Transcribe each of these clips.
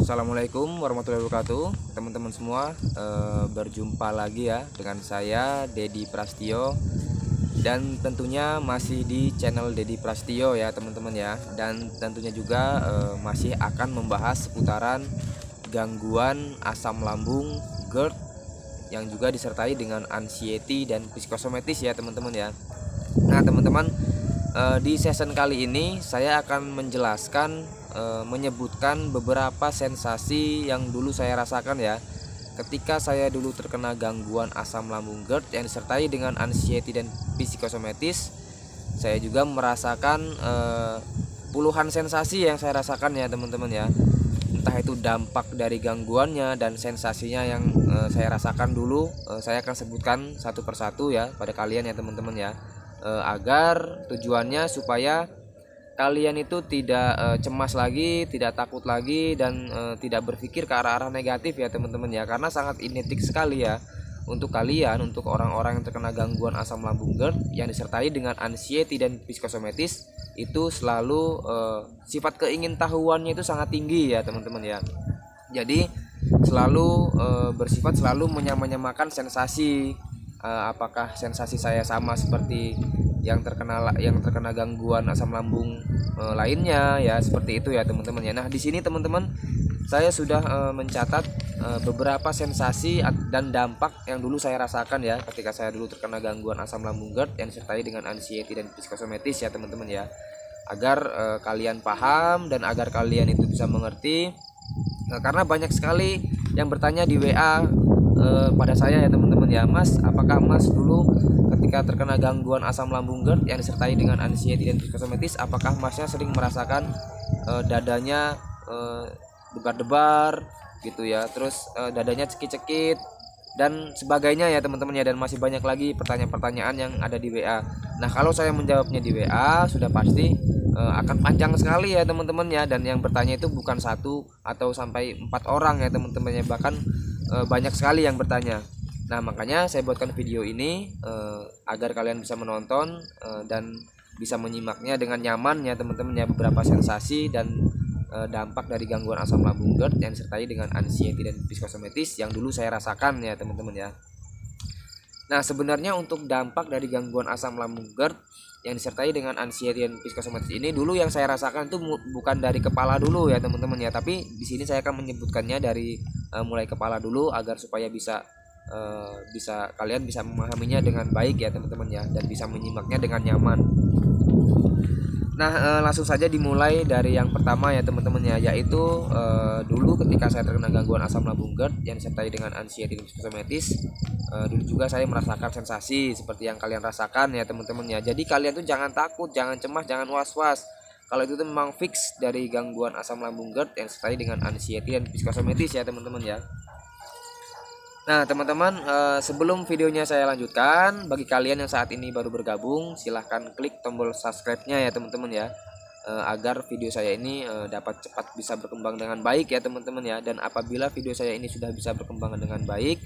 Assalamualaikum warahmatullahi wabarakatuh, teman-teman semua. Berjumpa lagi ya dengan saya Dedi Prastio, dan tentunya masih di channel Dedi Prastio ya teman-teman ya. Dan tentunya juga masih akan membahas seputaran gangguan asam lambung, GERD, yang juga disertai dengan anxiety dan psikosomatis ya teman-teman ya. Nah teman-teman, di season kali ini saya akan menjelaskan, menyebutkan beberapa sensasi yang dulu saya rasakan ya ketika saya dulu terkena gangguan asam lambung GERD yang disertai dengan anxiety dan psikosomatis. Saya juga merasakan puluhan sensasi yang saya rasakan ya teman-teman ya, entah itu dampak dari gangguannya dan sensasinya yang saya rasakan dulu. Saya akan sebutkan satu persatu ya pada kalian ya teman-teman ya, agar tujuannya supaya kalian itu tidak cemas lagi, tidak takut lagi, dan tidak berpikir ke arah-arah negatif ya teman-teman ya, karena sangat identik sekali ya untuk kalian, untuk orang-orang yang terkena gangguan asam lambung GERD yang disertai dengan anxiety dan psikosomatis. Itu selalu sifat keingintahuannya itu sangat tinggi ya teman-teman ya. Jadi selalu bersifat selalu menyamakan sensasi. Apakah sensasi saya sama seperti yang terkena gangguan asam lambung lainnya ya, seperti itu ya teman-teman ya. Nah di sini teman-teman, saya sudah mencatat beberapa sensasi dan dampak yang dulu saya rasakan ya ketika saya dulu terkena gangguan asam lambung GERD yang disertai dengan anxiety dan psikosomatis ya teman-teman ya, agar kalian paham dan agar kalian itu bisa mengerti. Karena banyak sekali yang bertanya di WA pada saya ya teman-teman ya, Mas, apakah Mas dulu ketika terkena gangguan asam lambung GERD yang disertai dengan anxiety dan psikosomatis, apakah Masnya sering merasakan dadanya debar-debar gitu ya, terus dadanya cekit-cekit dan sebagainya ya teman-teman ya, dan masih banyak lagi pertanyaan-pertanyaan yang ada di WA. Nah kalau saya menjawabnya di WA sudah pasti akan panjang sekali ya teman-teman ya, dan yang bertanya itu bukan satu atau sampai 4 orang ya teman-teman ya, bahkan banyak sekali yang bertanya. Nah makanya saya buatkan video ini agar kalian bisa menonton dan bisa menyimaknya dengan nyaman ya teman-teman ya, beberapa sensasi dan dampak dari gangguan asam lambung GERD yang disertai dengan anxiety dan psikosomatis yang dulu saya rasakan ya teman-teman ya. Nah sebenarnya untuk dampak dari gangguan asam lambung GERD yang disertai dengan anxiety dan psikosomatis ini, dulu yang saya rasakan itu bukan dari kepala dulu ya teman-teman ya, tapi di sini saya akan menyebutkannya dari mulai kepala dulu agar supaya bisa kalian bisa memahaminya dengan baik ya teman-teman ya, dan bisa menyimaknya dengan nyaman. Nah langsung saja dimulai dari yang pertama ya teman-teman ya, yaitu dulu ketika saya terkena gangguan asam lambung GERD yang disertai dengan anxiety dan psikosomatis, dulu juga saya merasakan sensasi seperti yang kalian rasakan ya teman-teman ya. Jadi kalian tuh jangan takut, jangan cemas, jangan was-was. Kalau itu tuh memang fix dari gangguan asam lambung GERD yang disertai dengan anxiety dan psikosomatis ya teman-teman ya. Nah teman-teman, sebelum videonya saya lanjutkan, bagi kalian yang saat ini baru bergabung, silahkan klik tombol subscribe-nya ya teman-teman ya, agar video saya ini dapat cepat bisa berkembang dengan baik ya teman-teman ya. Dan apabila video saya ini sudah bisa berkembang dengan baik,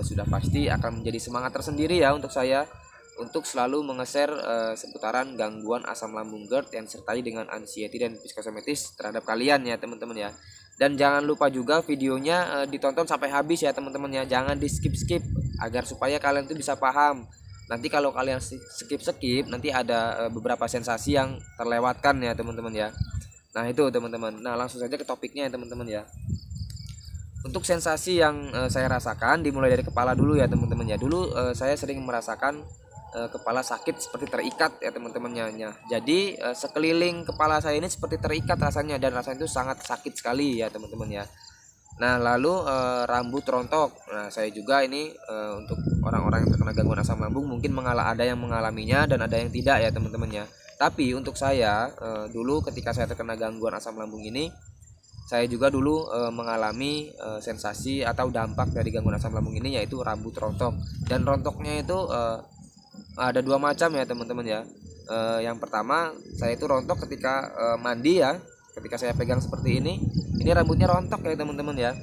sudah pasti akan menjadi semangat tersendiri ya untuk saya untuk selalu mengeser seputaran gangguan asam lambung GERD yang disertai dengan anxiety dan psikosomatis terhadap kalian ya teman-teman ya. Dan jangan lupa juga videonya ditonton sampai habis ya teman-teman ya, jangan di skip-skip agar supaya kalian tuh bisa paham. Nanti kalau kalian skip-skip nanti ada beberapa sensasi yang terlewatkan ya teman-teman ya. Nah itu teman-teman. Nah langsung saja ke topiknya ya teman-teman ya. Untuk sensasi yang saya rasakan dimulai dari kepala dulu ya teman-teman ya. Dulu saya sering merasakan kepala sakit seperti terikat ya teman-temannya. Jadi sekeliling kepala saya ini seperti terikat rasanya, dan rasanya itu sangat sakit sekali ya teman-teman ya. Nah lalu rambut rontok. Nah saya juga ini untuk orang-orang yang terkena gangguan asam lambung mungkin ada yang mengalaminya dan ada yang tidak ya teman-teman ya. Tapi untuk saya dulu ketika saya terkena gangguan asam lambung ini, saya juga dulu mengalami sensasi atau dampak dari gangguan asam lambung ini, yaitu rambut rontok. Dan rontoknya itu ada dua macam ya teman-teman ya. Yang pertama, saya itu rontok ketika mandi ya. Ketika saya pegang seperti ini rambutnya rontok ya teman-teman ya.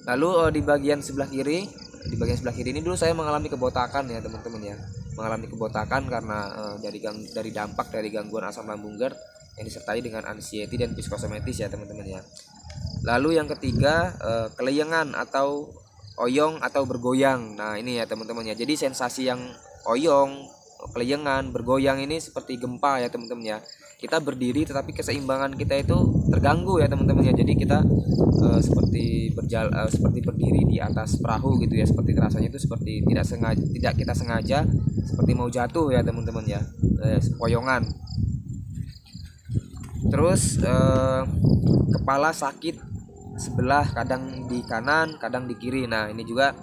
Lalu di bagian sebelah kiri ini dulu saya mengalami kebotakan ya teman-teman ya. Mengalami kebotakan karena dari dampak dari gangguan asam lambung GERD yang disertai dengan anxiety dan psikosomatis ya teman-teman ya. Lalu yang ketiga keleyengan atau oyong atau bergoyang. Nah ini ya teman-teman ya, jadi sensasi yang oyong, keleyengan, bergoyang ini seperti gempa ya teman-teman ya. Kita berdiri tetapi keseimbangan kita itu terganggu ya teman-teman ya. Jadi kita seperti seperti berdiri di atas perahu gitu ya, seperti rasanya itu seperti tidak kita sengaja seperti mau jatuh ya teman-teman ya, poyongan. Terus kepala sakit sebelah, kadang di kanan kadang di kiri. Nah ini juga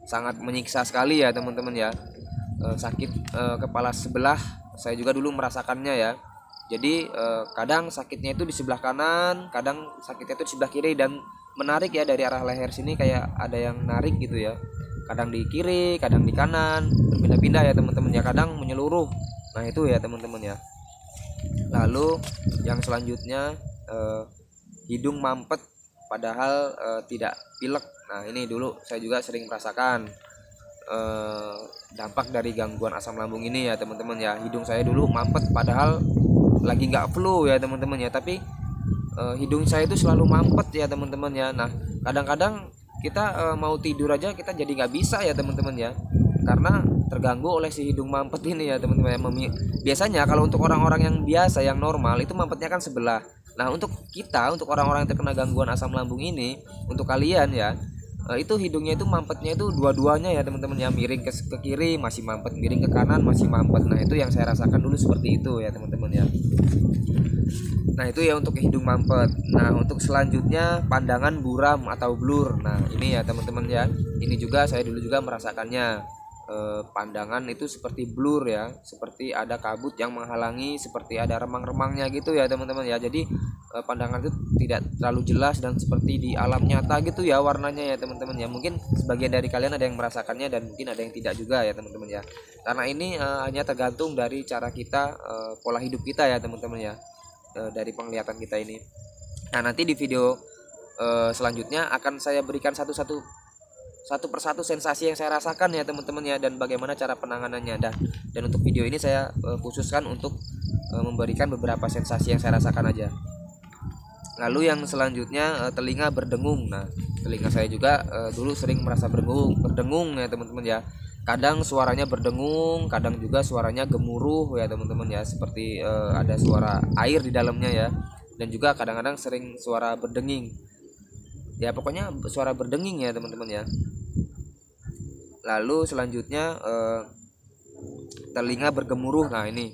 sangat menyiksa sekali ya teman-teman ya. Sakit kepala sebelah saya juga dulu merasakannya ya. Jadi kadang sakitnya itu di sebelah kanan, kadang sakitnya itu di sebelah kiri, dan menarik ya dari arah leher sini kayak ada yang narik gitu ya. Kadang di kiri, kadang di kanan, berpindah-pindah ya teman-teman ya, kadang menyeluruh. Nah itu ya teman-teman ya. Lalu yang selanjutnya hidung mampet padahal tidak pilek. Nah ini dulu saya juga sering merasakan dampak dari gangguan asam lambung ini ya teman-teman ya. Hidung saya dulu mampet padahal lagi nggak flu ya teman-teman ya, tapi hidung saya itu selalu mampet ya teman-teman ya. Nah kadang-kadang kita mau tidur aja kita jadi nggak bisa ya teman-teman ya, karena terganggu oleh si hidung mampet ini ya teman-teman. Biasanya kalau untuk orang-orang yang biasa yang normal itu mampetnya kan sebelah. Nah untuk kita, untuk orang-orang yang terkena gangguan asam lambung ini, untuk kalian ya, itu hidungnya itu mampetnya itu dua-duanya ya teman-teman ya, miring ke kiri masih mampet, miring ke kanan masih mampet. Nah itu yang saya rasakan dulu seperti itu ya teman-teman ya. Nah itu ya untuk hidung mampet. Nah untuk selanjutnya pandangan buram atau blur. Nah ini ya teman-teman ya, ini juga saya dulu juga merasakannya. Pandangan itu seperti blur ya, seperti ada kabut yang menghalangi, seperti ada remang-remangnya gitu ya teman-teman ya. Jadi pandangan itu tidak terlalu jelas dan seperti di alam nyata gitu ya warnanya ya teman-teman ya. Mungkin sebagian dari kalian ada yang merasakannya dan mungkin ada yang tidak juga ya teman-teman ya, karena ini hanya tergantung dari cara kita, pola hidup kita ya teman-teman ya, dari penglihatan kita ini. Nah nanti di video selanjutnya akan saya berikan satu persatu sensasi yang saya rasakan ya teman-teman ya, dan bagaimana cara penanganannya. Dan untuk video ini saya khususkan untuk memberikan beberapa sensasi yang saya rasakan aja. Lalu yang selanjutnya telinga berdengung. Nah telinga saya juga dulu sering merasa berdengung ya teman-teman ya. Kadang suaranya berdengung, kadang juga suaranya gemuruh ya teman-teman ya, seperti ada suara air di dalamnya ya. Dan juga kadang-kadang sering suara berdenging. Ya pokoknya suara berdenging ya teman-teman ya. Lalu selanjutnya telinga bergemuruh. Nah ini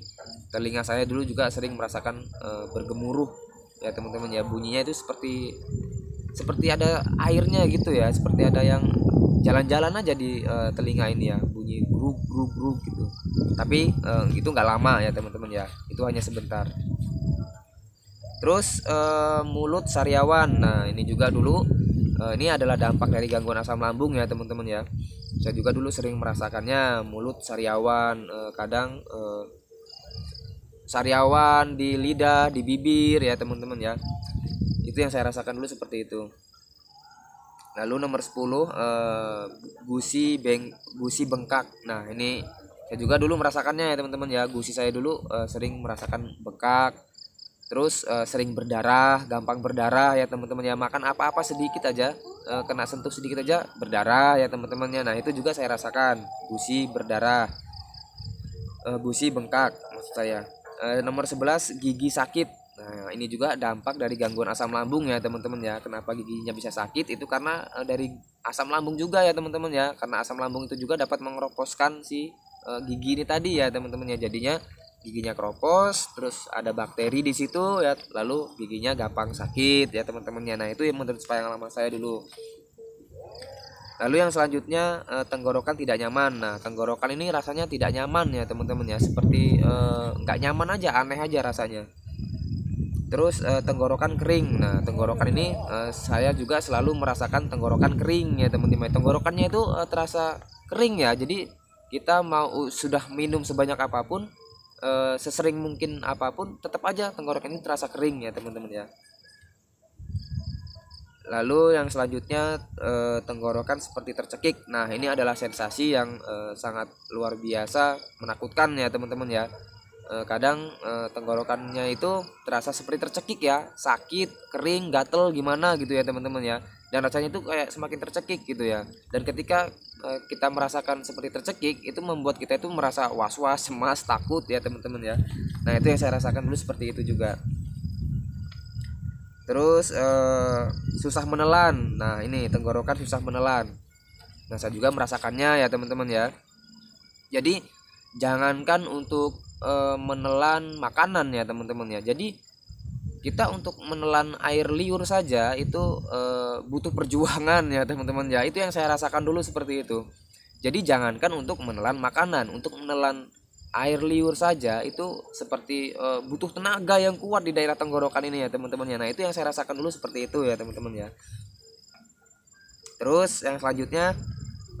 telinga saya dulu juga sering merasakan bergemuruh ya teman-teman ya. Bunyinya itu seperti ada airnya gitu ya, seperti ada yang jalan-jalan aja di telinga ini ya, bunyi gruk gruk gruk gitu. Tapi itu nggak lama ya teman-teman ya, itu hanya sebentar. Terus mulut sariawan. Nah ini juga dulu ini adalah dampak dari gangguan asam lambung ya teman-teman ya. Saya juga dulu sering merasakannya, mulut sariawan, kadang sariawan di lidah, di bibir ya teman-teman ya. Itu yang saya rasakan dulu seperti itu. Lalu nomor 10 gusi bengkak. Nah ini saya juga dulu merasakannya ya teman-teman ya. Gusi saya dulu sering merasakan bengkak. Terus sering berdarah, gampang berdarah ya teman-teman ya. Makan apa-apa sedikit aja, kena sentuh sedikit aja berdarah ya teman-teman ya. Nah itu juga saya rasakan, gusi berdarah, gusi bengkak maksud saya. Nomor 11 gigi sakit. Nah ini juga dampak dari gangguan asam lambung ya teman-teman ya. Kenapa giginya bisa sakit, itu karena dari asam lambung juga ya teman-teman ya. Karena asam lambung itu juga dapat mengeroposkan si gigi ini tadi ya teman-teman ya. Jadinya giginya keropos, terus ada bakteri di situ ya, lalu giginya gampang sakit ya teman-temannya. Nah itu yang menurut pengalaman saya dulu. Lalu yang selanjutnya tenggorokan tidak nyaman. Nah tenggorokan ini rasanya tidak nyaman ya teman-teman ya, seperti nggak nyaman aja, aneh aja rasanya. Terus tenggorokan kering. Nah tenggorokan ini saya juga selalu merasakan tenggorokan kering ya teman-teman. Tenggorokannya itu terasa kering ya, jadi kita mau sudah minum sebanyak apapun, sesering mungkin apapun, tetap aja tenggorokan ini terasa kering ya teman-teman ya. Lalu yang selanjutnya tenggorokan seperti tercekik. Nah ini adalah sensasi yang sangat luar biasa menakutkan ya teman-teman ya. kadang tenggorokannya itu terasa seperti tercekik ya, sakit, kering, gatel gimana gitu ya teman-teman ya. Dan rasanya itu kayak semakin tercekik gitu ya. Dan ketika kita merasakan seperti tercekik, itu membuat kita itu merasa was-was, cemas, takut ya teman-teman ya. Nah itu yang saya rasakan dulu seperti itu juga. Terus susah menelan. Nah ini tenggorokan susah menelan. Nah saya juga merasakannya ya teman-teman ya. Jadi jangankan untuk menelan makanan ya teman-teman ya. Jadi kita untuk menelan air liur saja itu butuh perjuangan ya teman-teman ya. Itu yang saya rasakan dulu seperti itu. Jadi jangankan untuk menelan makanan, untuk menelan air liur saja itu seperti butuh tenaga yang kuat di daerah tenggorokan ini ya teman-teman ya. Nah itu yang saya rasakan dulu seperti itu ya teman-teman ya. Terus yang selanjutnya,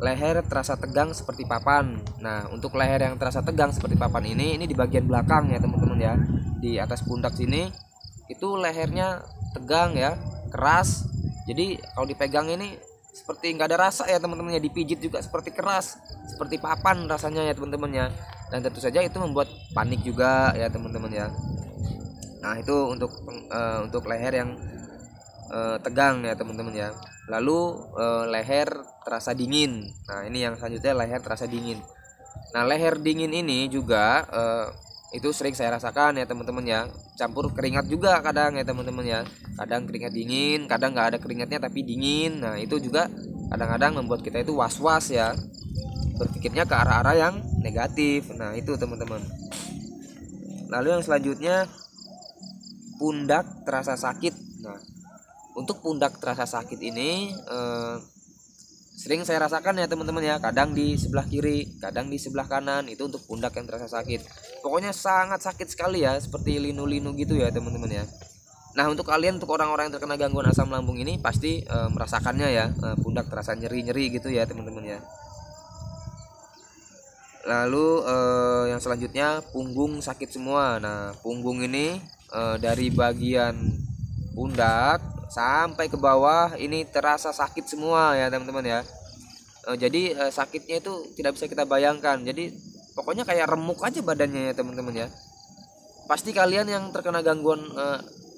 leher terasa tegang seperti papan. Nah untuk leher yang terasa tegang seperti papan ini di bagian belakang ya teman-teman ya. Di atas pundak sini itu lehernya tegang ya, keras. Jadi kalau dipegang ini seperti nggak ada rasa ya teman-teman ya. Dipijit juga seperti keras, seperti papan rasanya ya teman-teman ya. Dan tentu saja itu membuat panik juga ya teman-teman ya. Nah itu untuk leher yang tegang ya teman-teman ya. Lalu leher terasa dingin. Nah ini yang selanjutnya, leher terasa dingin. Nah leher dingin ini juga itu sering saya rasakan ya teman-teman ya. Campur keringat juga kadang ya teman-teman ya. Kadang keringat dingin, kadang nggak ada keringatnya tapi dingin. Nah itu juga kadang-kadang membuat kita itu was-was ya, berpikirnya ke arah-arah yang negatif. Nah itu teman-teman. Lalu yang selanjutnya, pundak terasa sakit. Nah untuk pundak terasa sakit ini sering saya rasakan ya teman-teman ya. Kadang di sebelah kiri, kadang di sebelah kanan. Itu untuk pundak yang terasa sakit. Pokoknya sangat sakit sekali ya, seperti linu-linu gitu ya teman-teman ya. Nah untuk kalian, untuk orang-orang yang terkena gangguan asam lambung ini pasti merasakannya ya, pundak terasa nyeri-nyeri gitu ya teman-teman ya. Lalu yang selanjutnya, punggung sakit semua. Nah punggung ini dari bagian pundak sampai ke bawah ini terasa sakit semua ya teman-teman ya. Jadi sakitnya itu tidak bisa kita bayangkan. Jadi pokoknya kayak remuk aja badannya ya teman-teman ya. Pasti kalian yang terkena gangguan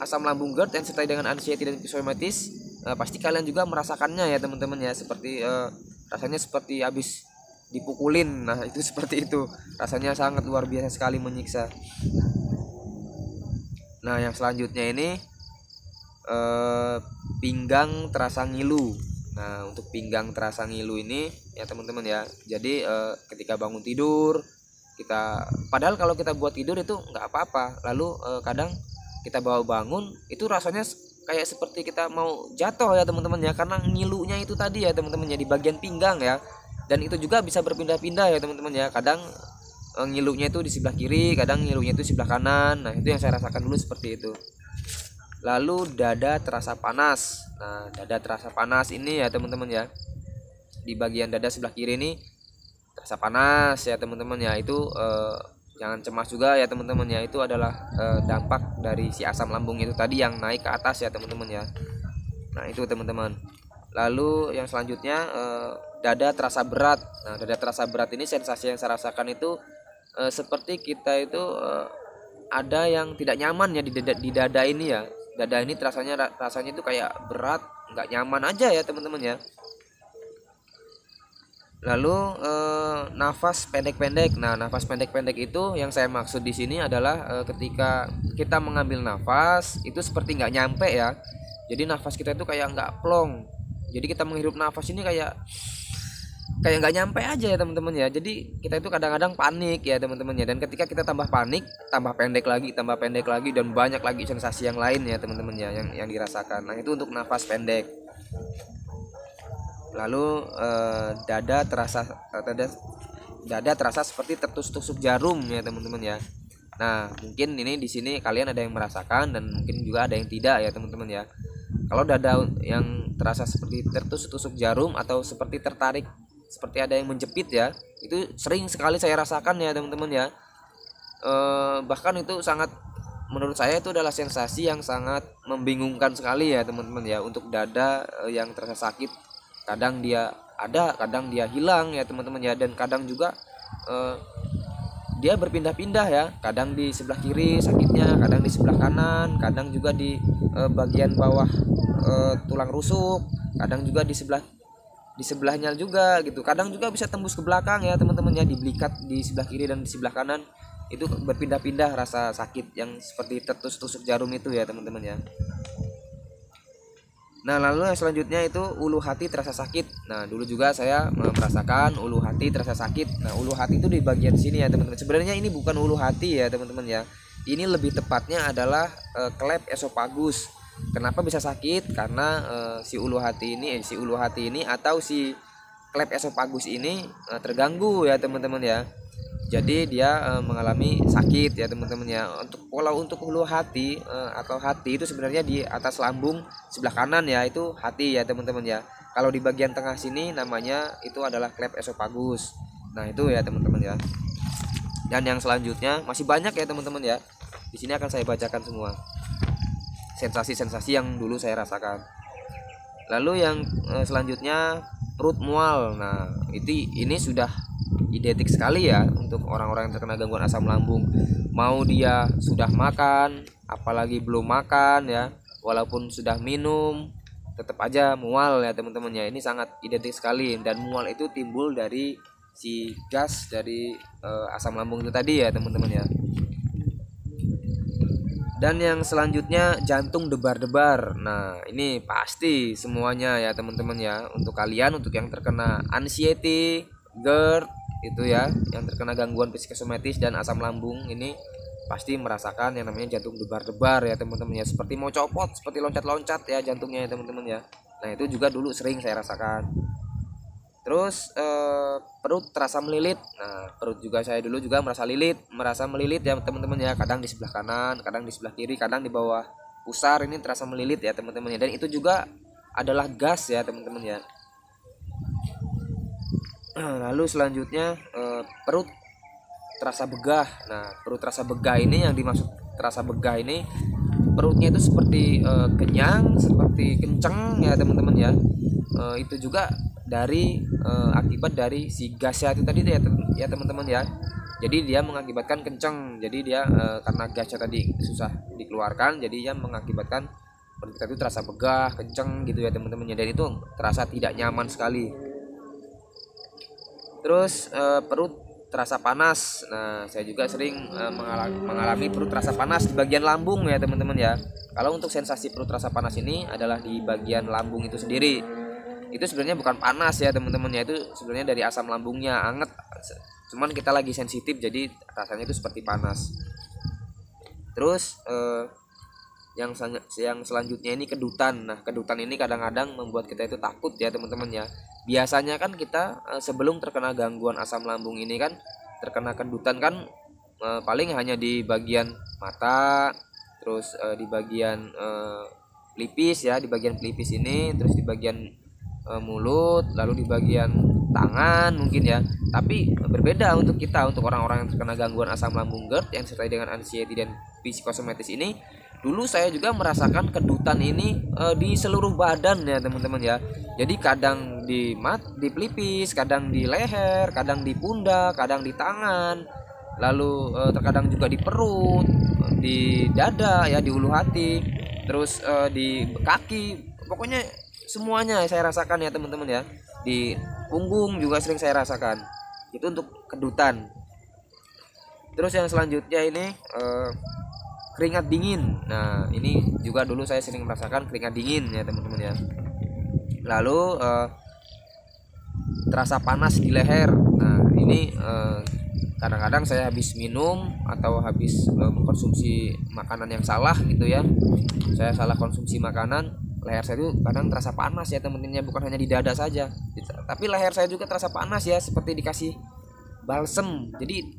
asam lambung GERD yang disertai dengan anxiety dan psoriasis, pasti kalian juga merasakannya ya teman-teman ya. Seperti rasanya seperti habis dipukulin. Nah itu seperti itu, rasanya sangat luar biasa sekali, menyiksa. Nah yang selanjutnya ini, pinggang terasa ngilu. Nah untuk pinggang terasa ngilu ini ya teman-teman ya, jadi ketika bangun tidur kita, padahal kalau kita buat tidur itu nggak apa-apa, lalu kadang kita bawa bangun itu rasanya kayak seperti kita mau jatuh ya teman-teman ya, karena ngilunya itu tadi ya teman-teman ya, di bagian pinggang ya. Dan itu juga bisa berpindah-pindah ya teman-teman ya. Kadang ngilunya itu di sebelah kiri, kadang ngilunya itu di sebelah kanan. Nah itu yang saya rasakan dulu seperti itu. Lalu dada terasa panas. Nah dada terasa panas ini ya teman-teman ya, di bagian dada sebelah kiri ini terasa panas ya teman-teman ya. Itu jangan cemas juga ya teman-teman ya. Itu adalah dampak dari si asam lambung itu tadi yang naik ke atas ya teman-teman ya. Nah itu teman-teman. Lalu yang selanjutnya, dada terasa berat. Nah dada terasa berat ini sensasi yang saya rasakan itu seperti kita itu ada yang tidak nyaman ya di dada ini ya. Dada ini rasanya itu kayak berat, nggak nyaman aja ya teman-teman ya. Lalu nafas pendek-pendek. Nah nafas pendek-pendek itu yang saya maksud di sini adalah ketika kita mengambil nafas itu seperti nggak nyampe ya. Jadi nafas kita itu kayak nggak plong. Jadi kita menghirup nafas ini kayak nggak nyampe aja ya teman-teman ya. Jadi kita itu kadang-kadang panik ya teman-teman ya. Dan ketika kita tambah panik, tambah pendek lagi dan banyak lagi sensasi yang lain ya teman-teman ya yang dirasakan. Nah itu untuk nafas pendek. Lalu dada terasa seperti tertusuk jarum ya teman-teman ya. Nah mungkin ini di sini kalian ada yang merasakan dan mungkin juga ada yang tidak ya teman-teman ya. Kalau dada yang terasa seperti tertusuk jarum atau seperti tertarik, seperti ada yang menjepit ya, itu sering sekali saya rasakan ya teman-teman ya. Bahkan itu sangat, menurut saya itu adalah sensasi yang sangat membingungkan sekali ya teman-teman ya. Untuk dada yang terasa sakit, kadang dia ada, kadang dia hilang ya teman-teman ya. Dan kadang juga dia berpindah-pindah ya, kadang di sebelah kiri sakitnya, kadang di sebelah kanan, kadang juga di bagian bawah tulang rusuk, kadang juga di sebelahnya juga gitu, kadang juga bisa tembus ke belakang ya teman-teman ya, di belikat di sebelah kiri dan di sebelah kanan. Itu berpindah-pindah rasa sakit yang seperti tertusuk jarum itu ya teman-teman ya. Nah, lalu yang selanjutnya itu ulu hati terasa sakit. Nah, dulu juga saya merasakan ulu hati terasa sakit. Nah, ulu hati itu di bagian sini ya teman-teman. Sebenarnya ini bukan ulu hati ya teman-teman ya. Ini lebih tepatnya adalah klep esofagus. Kenapa bisa sakit? Karena si ulu hati ini atau si klep esofagus ini terganggu ya teman-teman ya. Jadi dia mengalami sakit ya teman-teman ya. Untuk ulu hati atau hati itu sebenarnya di atas lambung sebelah kanan ya, itu hati ya teman-teman ya. Kalau di bagian tengah sini namanya itu adalah klep esofagus. Nah, itu ya teman-teman ya. Dan yang selanjutnya masih banyak ya teman-teman ya. Di sini akan saya bacakan semua sensasi-sensasi yang dulu saya rasakan. Lalu yang selanjutnya perut mual. Nah, ini sudah identik sekali ya untuk orang-orang yang terkena gangguan asam lambung. Mau dia sudah makan, apalagi belum makan ya, walaupun sudah minum, tetap aja mual ya teman-teman ya. Ini sangat identik sekali, dan mual itu timbul dari si gas dari asam lambung itu tadi ya teman-teman ya. Dan yang selanjutnya jantung debar-debar. Nah, ini pasti semuanya ya teman-teman ya. Untuk kalian, untuk yang terkena anxiety, GERD itu ya, yang terkena gangguan psikosomatis dan asam lambung, ini pasti merasakan yang namanya jantung debar-debar ya teman-teman ya. Seperti mau copot, seperti loncat-loncat ya jantungnya ya teman-teman ya. Nah, itu juga dulu sering saya rasakan. Terus perut terasa melilit. Nah, perut juga saya dulu juga merasa melilit ya teman-teman ya. Kadang di sebelah kanan, kadang di sebelah kiri, kadang di bawah pusar ini terasa melilit ya teman-teman ya. Dan itu juga adalah gas ya teman-teman ya. Lalu selanjutnya perut terasa begah. Nah, perut terasa begah ini, yang dimaksud terasa begah ini, perutnya itu seperti kenyang, seperti kenceng ya teman-teman ya. Itu juga dari akibat dari si gasnya itu tadi ya teman-teman ya. Jadi dia mengakibatkan kenceng. Jadi dia karena gasnya tadi susah dikeluarkan, jadi dia mengakibatkan perut kita itu terasa begah, kenceng gitu ya teman-teman ya. Dan itu terasa tidak nyaman sekali. Terus perut terasa panas. Nah, saya juga sering mengalami perut terasa panas di bagian lambung ya teman-teman ya. Kalau untuk sensasi perut terasa panas ini adalah di bagian lambung itu sendiri. Itu sebenarnya bukan panas ya teman-teman ya, itu sebenarnya dari asam lambungnya anget. Cuman kita lagi sensitif, jadi rasanya itu seperti panas. Terus yang selanjutnya ini kedutan. Nah, kedutan ini kadang-kadang membuat kita itu takut ya teman-teman ya. Biasanya kan kita sebelum terkena gangguan asam lambung ini kan terkena kedutan kan paling hanya di bagian mata, terus di bagian pelipis ya, di bagian pelipis ini, terus di bagian mulut, lalu di bagian tangan mungkin ya. Tapi berbeda untuk orang-orang yang terkena gangguan asam lambung GERD yang disertai dengan anxiety dan psikosomatis ini. Dulu saya juga merasakan kedutan ini di seluruh badan ya teman-teman ya. Jadi kadang di pelipis, kadang di leher, kadang di pundak, kadang di tangan, lalu terkadang juga di perut, di dada ya, di ulu hati, terus di kaki. Pokoknya semuanya saya rasakan ya teman-teman ya. Di punggung juga sering saya rasakan. Itu untuk kedutan. Terus yang selanjutnya ini keringat dingin. Nah, ini juga dulu saya sering merasakan keringat dingin ya teman-teman ya. Lalu terasa panas di leher. Nah, ini kadang-kadang saya habis minum atau habis mengkonsumsi makanan yang salah gitu ya. Saya salah konsumsi makanan, leher saya itu kadang terasa panas ya teman-teman, bukan hanya di dada saja, tapi leher saya juga terasa panas ya, seperti dikasih balsem. Jadi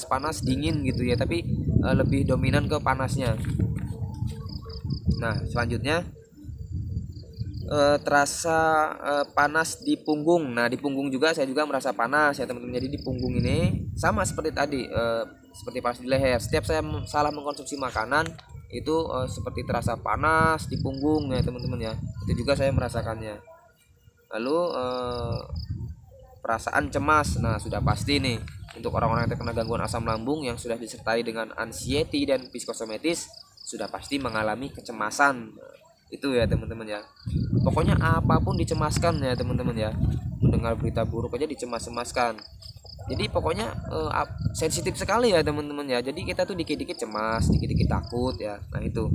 panas dingin gitu ya, tapi lebih dominan ke panasnya. Nah, selanjutnya terasa panas di punggung. Nah, di punggung juga saya juga merasa panas ya teman-teman. Jadi di punggung ini sama seperti tadi, seperti panas di leher. Setiap saya salah mengkonsumsi makanan itu seperti terasa panas di punggung ya teman-teman ya. Itu juga saya merasakannya. Lalu perasaan cemas. Nah, sudah pasti nih untuk orang-orang yang terkena gangguan asam lambung yang sudah disertai dengan anxiety dan psikosomatis sudah pasti mengalami kecemasan. Itu ya teman-teman ya. Pokoknya apapun dicemaskan ya teman-teman ya. Mendengar berita buruk aja dicemas-cemaskan. Jadi pokoknya sensitif sekali ya teman-teman ya. Jadi kita tuh dikit-dikit cemas, dikit-dikit takut ya. Nah itu.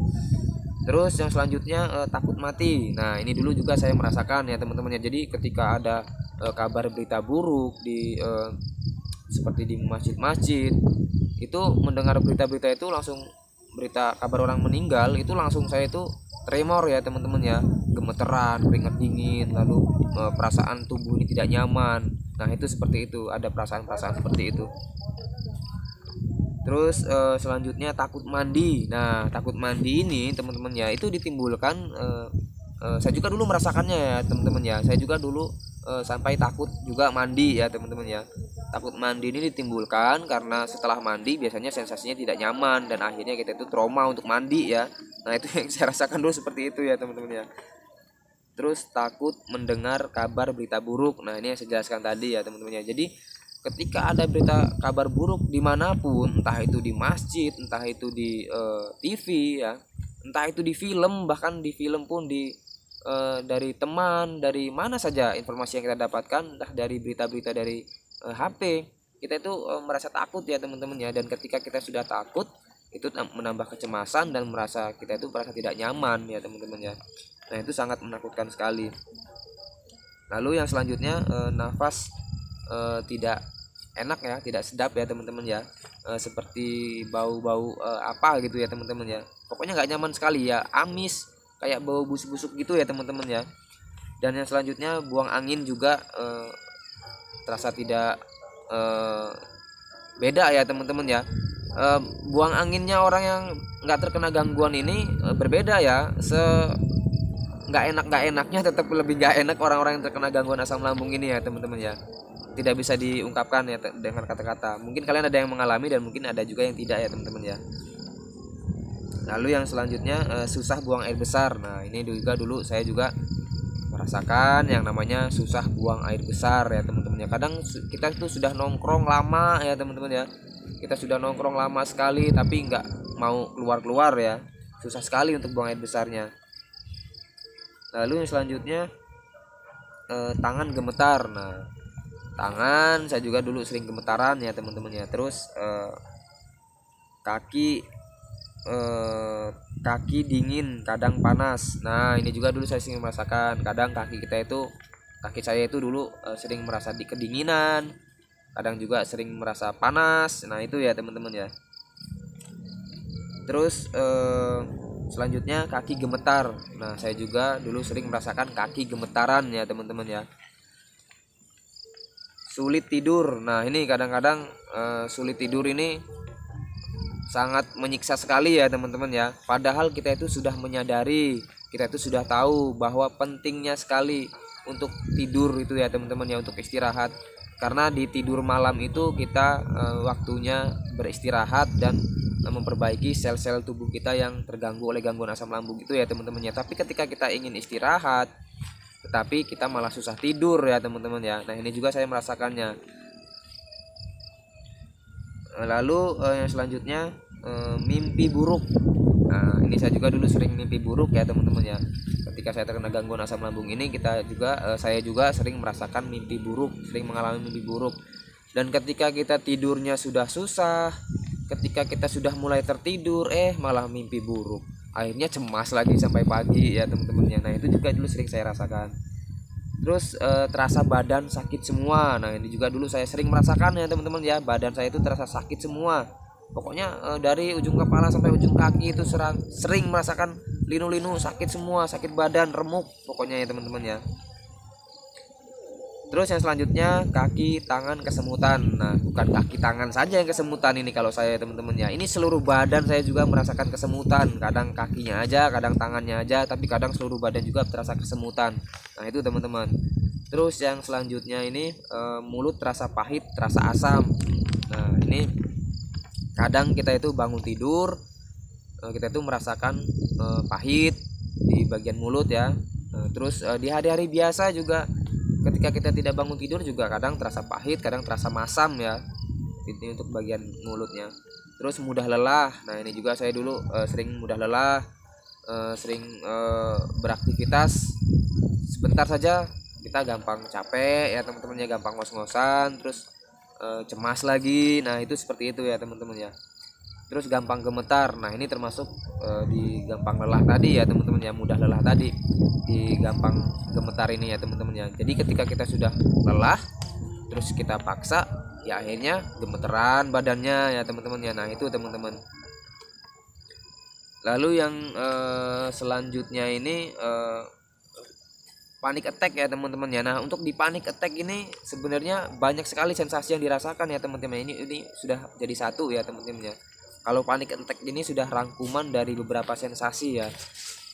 Terus yang selanjutnya takut mati. Nah ini dulu juga saya merasakan ya teman-teman ya. Jadi ketika ada kabar berita buruk di seperti di masjid-masjid, itu mendengar berita-berita itu langsung berita kabar orang meninggal itu langsung saya itu tremor ya teman-teman ya, gemeteran, keringat dingin, lalu perasaan tubuh ini tidak nyaman. Nah itu seperti itu, ada perasaan-perasaan seperti itu. Terus selanjutnya takut mandi. Nah takut mandi ini teman-teman ya itu ditimbulkan saya juga dulu merasakannya ya teman-teman ya. Saya juga dulu sampai takut juga mandi ya teman-teman ya. Takut mandi ini ditimbulkan karena setelah mandi biasanya sensasinya tidak nyaman dan akhirnya kita itu trauma untuk mandi ya. Nah itu yang saya rasakan dulu seperti itu ya teman-teman ya. Terus takut mendengar kabar berita buruk. Nah ini yang saya jelaskan tadi ya teman-teman ya. Jadi ketika ada berita kabar buruk dimanapun, entah itu di masjid, entah itu di TV ya, entah itu di film, bahkan di film pun dari teman, dari mana saja informasi yang kita dapatkan, entah dari berita-berita dari HP, kita itu merasa takut ya teman-teman ya. Dan ketika kita sudah takut itu menambah kecemasan dan kita itu merasa tidak nyaman ya teman-teman ya. Nah itu sangat menakutkan sekali. Lalu yang selanjutnya nafas tidak enak ya, tidak sedap ya teman-teman ya, seperti bau-bau apa gitu ya teman-teman ya. Pokoknya nggak nyaman sekali ya, amis, kayak bau busuk-busuk gitu ya teman-teman ya. Dan yang selanjutnya buang angin juga terasa tidak beda ya teman-teman ya. Buang anginnya orang yang nggak terkena gangguan ini berbeda ya. Nggak enaknya tetap lebih nggak enak orang-orang yang terkena gangguan asam lambung ini ya teman-teman ya. Tidak bisa diungkapkan ya dengan kata-kata. Mungkin kalian ada yang mengalami dan mungkin ada juga yang tidak ya teman-teman ya. Lalu yang selanjutnya susah buang air besar. Nah ini juga dulu saya juga merasakan yang namanya susah buang air besar ya teman-teman ya. Kadang kita tuh sudah nongkrong lama ya teman-teman ya. Kita sudah nongkrong lama sekali tapi nggak mau keluar-keluar ya. Susah sekali untuk buang air besarnya. Lalu yang selanjutnya tangan gemetar. Nah tangan saya juga dulu sering gemetaran ya teman-teman ya. Terus kaki dingin, kadang panas. Nah ini juga dulu saya sering merasakan. Kadang kaki saya itu dulu sering merasa kedinginan, kadang juga sering merasa panas. Nah itu ya teman-teman ya. Terus selanjutnya kaki gemetar. Nah saya juga dulu sering merasakan kaki gemetaran ya teman-teman ya. Sulit tidur. Nah ini kadang-kadang sulit tidur ini sangat menyiksa sekali ya teman-teman ya. Padahal kita itu sudah menyadari, kita itu sudah tahu bahwa pentingnya sekali untuk tidur itu ya teman-teman ya, untuk istirahat. Karena di tidur malam itu kita waktunya beristirahat dan memperbaiki sel-sel tubuh kita yang terganggu oleh gangguan asam lambung itu ya teman-teman ya. Tapi ketika kita ingin istirahat tetapi kita malah susah tidur ya teman-teman ya. Nah ini juga saya merasakannya. Lalu yang selanjutnya mimpi buruk. Nah ini saya juga dulu sering mimpi buruk ya teman-teman ya. Ketika saya terkena gangguan asam lambung ini saya juga sering merasakan mimpi buruk, sering mengalami mimpi buruk. Dan ketika kita tidurnya sudah susah, ketika kita sudah mulai tertidur malah mimpi buruk, akhirnya cemas lagi sampai pagi ya teman-teman ya. Nah itu juga dulu sering saya rasakan. Terus terasa badan sakit semua. Nah ini juga dulu saya sering merasakan ya teman-teman ya, badan saya itu terasa sakit semua. Pokoknya dari ujung kepala sampai ujung kaki itu sering merasakan linu-linu, sakit semua, sakit badan, remuk pokoknya ya teman-teman ya. Terus yang selanjutnya kaki tangan kesemutan. Nah bukan kaki tangan saja yang kesemutan ini kalau saya teman-teman ya, ini seluruh badan saya juga merasakan kesemutan. Kadang kakinya aja, kadang tangannya aja, tapi kadang seluruh badan juga terasa kesemutan. Nah itu teman-teman. Terus yang selanjutnya ini mulut terasa pahit, terasa asam. Nah ini kadang kita itu bangun tidur, kita itu merasakan pahit di bagian mulut ya. Terus di hari-hari biasa juga ketika kita tidak bangun tidur juga kadang terasa pahit, kadang terasa masam ya. Ini untuk bagian mulutnya. Terus mudah lelah. Nah ini juga saya dulu sering mudah lelah, sering beraktivitas sebentar saja kita gampang capek ya teman-teman ya, gampang ngos-ngosan, terus cemas lagi. Nah itu seperti itu ya teman-teman ya. Terus gampang gemetar. Nah ini termasuk di gampang lelah tadi ya teman-teman ya, mudah lelah tadi, di gampang gemetar ini ya teman-teman ya. Jadi ketika kita sudah lelah terus kita paksa, ya akhirnya gemeteran badannya ya teman-teman ya. Nah itu teman-teman. Lalu yang selanjutnya ini panic attack ya teman-teman ya. Nah untuk di panic attack ini sebenarnya banyak sekali sensasi yang dirasakan ya teman-teman. Ini sudah jadi satu ya teman-teman ya. Kalau panic attack ini sudah rangkuman dari beberapa sensasi ya.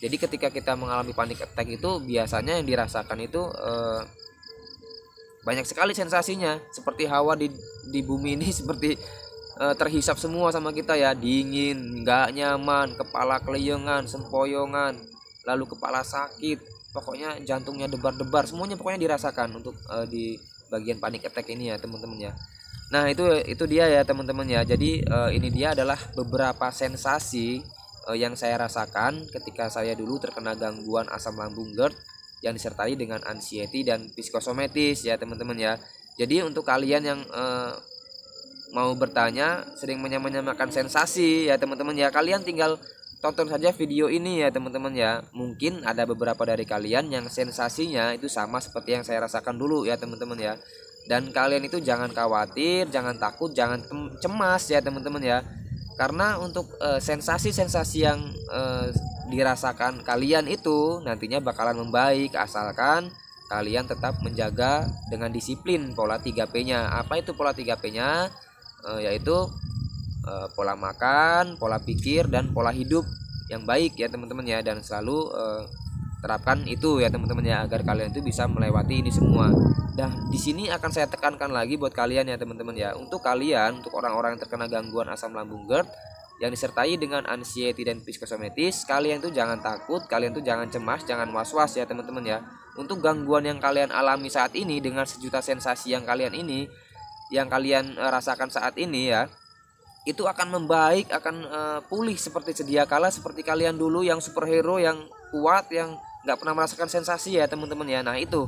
Jadi ketika kita mengalami panic attack itu biasanya yang dirasakan itu banyak sekali sensasinya. Seperti hawa di bumi ini seperti terhisap semua sama kita ya. Dingin, nggak nyaman, kepala keleyengan, sempoyongan, lalu kepala sakit, pokoknya jantungnya debar-debar, semuanya pokoknya dirasakan untuk di bagian panic attack ini ya teman-teman ya. Nah itu dia ya teman-teman ya. Jadi ini dia adalah beberapa sensasi yang saya rasakan ketika saya dulu terkena gangguan asam lambung GERD yang disertai dengan anxiety dan psikosomatis ya teman-teman ya. Jadi untuk kalian yang mau bertanya sering menyamakan sensasi ya teman-teman ya, kalian tinggal tonton saja video ini ya teman-teman ya. Mungkin ada beberapa dari kalian yang sensasinya itu sama seperti yang saya rasakan dulu ya teman-teman ya. Dan kalian itu jangan khawatir, jangan takut, jangan cemas ya teman-teman ya. Karena untuk sensasi-sensasi yang dirasakan kalian itu nantinya bakalan membaik asalkan kalian tetap menjaga dengan disiplin pola 3P-nya. Apa itu pola 3P-nya? Yaitu pola makan, pola pikir, dan pola hidup yang baik ya teman-teman ya. Dan selalu terapkan itu ya teman-teman ya, agar kalian itu bisa melewati ini semua. Nah di sini akan saya tekankan lagi buat kalian ya teman-teman ya. Untuk kalian, untuk orang-orang yang terkena gangguan asam lambung GERD yang disertai dengan anxiety dan psikosomatis, kalian tuh jangan takut, kalian tuh jangan cemas, jangan was-was ya teman-teman ya. Untuk gangguan yang kalian alami saat ini dengan sejuta sensasi yang kalian rasakan saat ini ya, itu akan membaik, akan pulih seperti sedia kala, seperti kalian dulu yang superhero, yang kuat, yang nggak pernah merasakan sensasi ya teman-teman ya. Nah itu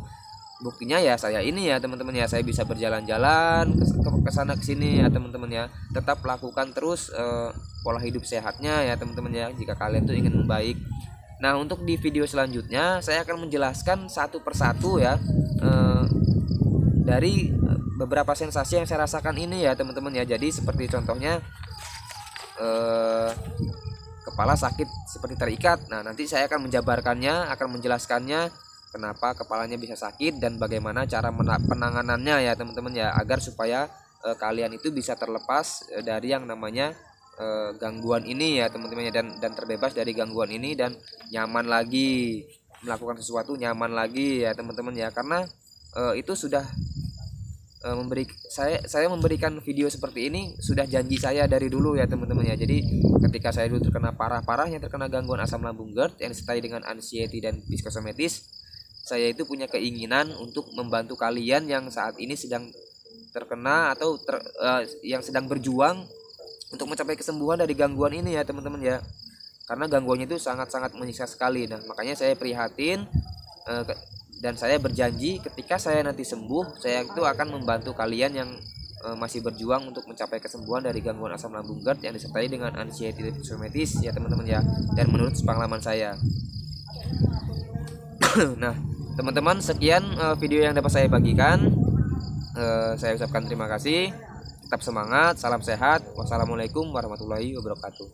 buktinya ya saya ini ya teman-teman ya, saya bisa berjalan-jalan ke sana ke sini ya teman-teman ya. Tetap lakukan terus pola hidup sehatnya ya teman-teman ya, jika kalian tuh ingin membaik. Nah untuk di video selanjutnya saya akan menjelaskan satu persatu ya dari beberapa sensasi yang saya rasakan ini ya teman-teman ya. Jadi seperti contohnya kepala sakit seperti terikat. Nah nanti saya akan menjabarkannya, akan menjelaskannya kenapa kepalanya bisa sakit dan bagaimana cara penanganannya ya teman-teman ya, agar supaya kalian itu bisa terlepas dari yang namanya gangguan ini ya teman-teman ya, dan terbebas dari gangguan ini dan nyaman lagi melakukan sesuatu, nyaman lagi ya teman-teman ya. Karena itu sudah saya memberikan video seperti ini sudah janji saya dari dulu ya teman-teman ya. Jadi ketika saya dulu terkena parah-parahnya terkena gangguan asam lambung GERD yang disertai dengan anxiety dan psikosomatis, saya itu punya keinginan untuk membantu kalian yang saat ini sedang terkena atau yang sedang berjuang untuk mencapai kesembuhan dari gangguan ini ya teman-teman ya. Karena gangguannya itu sangat-sangat menyiksa sekali. Nah makanya saya prihatin dan saya berjanji ketika saya nanti sembuh, saya itu akan membantu kalian yang masih berjuang untuk mencapai kesembuhan dari gangguan asam lambung GERD yang disertai dengan anxiety dan psikosomatis ya teman-teman ya. Dan menurut pengalaman saya. Nah teman-teman, sekian video yang dapat saya bagikan. Saya ucapkan terima kasih. Tetap semangat, salam sehat. Wassalamualaikum warahmatullahi wabarakatuh.